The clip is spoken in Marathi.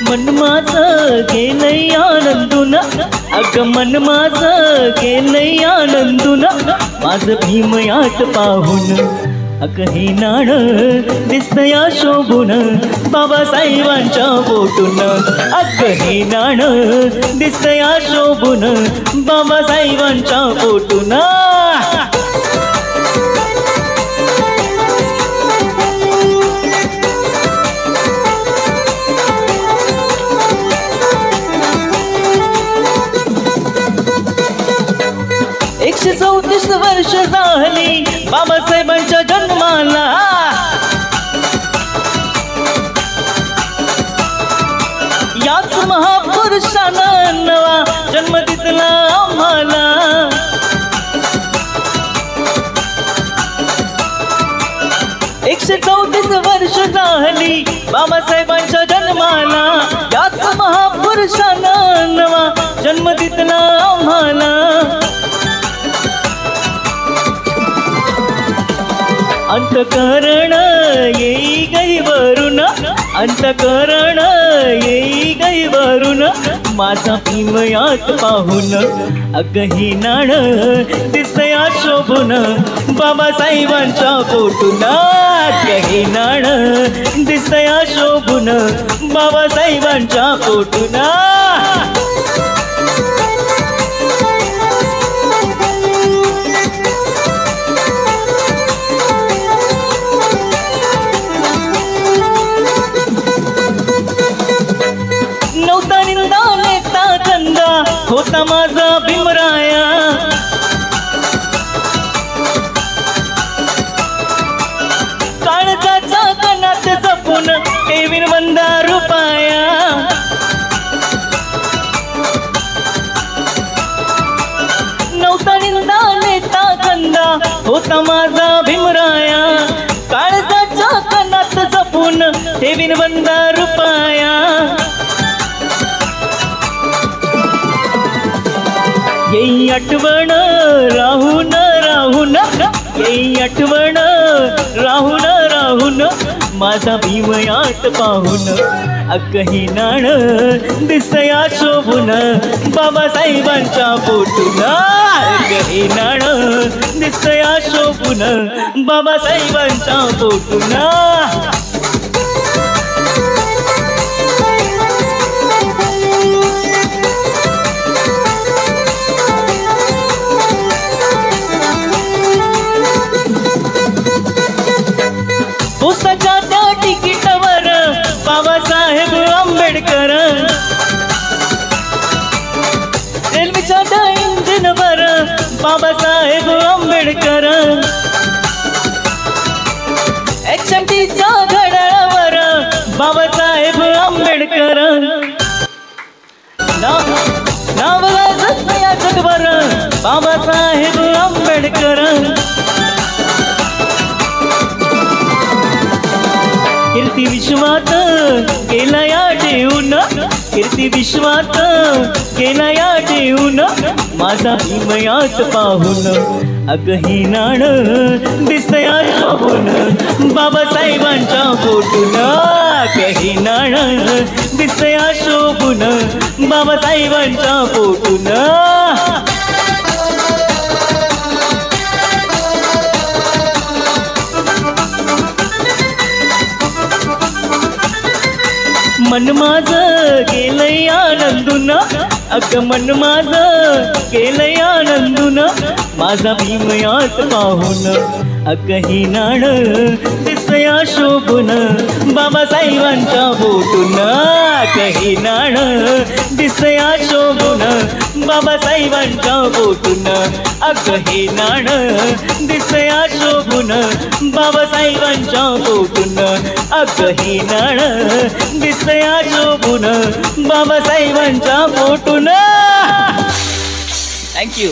मन माझं गेलंय आनंदून, अगं मन माझं गेलंय आनंदून, माझं भीम यात पाहून. अगं हे नाण दिसतया शोभून बाबासाहेबांच्या बोटून. अगं हे नाण दिसतया शोभून बाबासाहेबांच्या बोटून. एकशे 34 वर्ष झाली बाबासाहेबांच्या जन्माला. याच महापुरुषानं नवा जन्म दिला आम्हाला. एकशे 34 वर्ष झाली बाबासाहेबांच्या जन्माला. याच महापुरुषानं नवा जन्म दिला आम्हाला. अंतकरण येई गैवरून, अंतकरण येई गैवरून, माझा भीम यात पाहून. अगं हे नाण दिसतया शोभून बाबासाहेबांच्या बोटून. अगं हे नाण दिसतया शोभून बाबासाहेबांच्या बोटून. नव्हता निंदा नेता चंदा होता माझा भीमराया. काळजाचा कणात जपून ठेवीन वंदा रुपाया. नव्हता निंदा नेता चंदा होता माझा भीमराया. काळजाच्या कणात जपून ठेवीन वंदा रुपाया. येई आठवण राहून राहून, येई आठवण राहून राहून, माझा भीम यात पाहून. अगं हे नाण दिसतया शोभून बाबासाहेबांच्या बोटून. अगं हे नाण दिसतया शोभून बाबासाहेबांच्या बोटून. पोस्टाच्या त्या तिकीटावर बाबासाहेब आंबेडकर. रेल्वेच्या त्या इंजिनवर बाबासाहेब आंबेडकर. XMTच्या घड्याळावर बाबासाहेब आंबेडकर. नाव गाजत या जगभर बाबासाहेब आंबेडकर. कीर्ती विश्वात गेलाया ठेवून, कीर्ती विश्वात गेलाया ठेवून, माझा भीम यात पाहून. अगं हे नाण दिसतया शोभून बाबासाहेबांच्या बोटून. अगं हे नाण दिसतया शोभून बाबासाहेबांच्या बोटून. मन माझं गेलंय आनंदून, अगं मन माझं गेलंय आनंदून, माझा भीम यात पाहून. अगं हे नाण दिसतया शोभून बाबासाहेबांच्या बोटून. अगं हे नाण दिसतया शोभून बाबासाहेबांच्या बोटून. अगं हे नाण दिसतया शोभून बाबासाहेबांच्या बोटून. अगं हे नाण दिसतया शोभून बाबासाहेबांच्या बोटून. थँक्यू.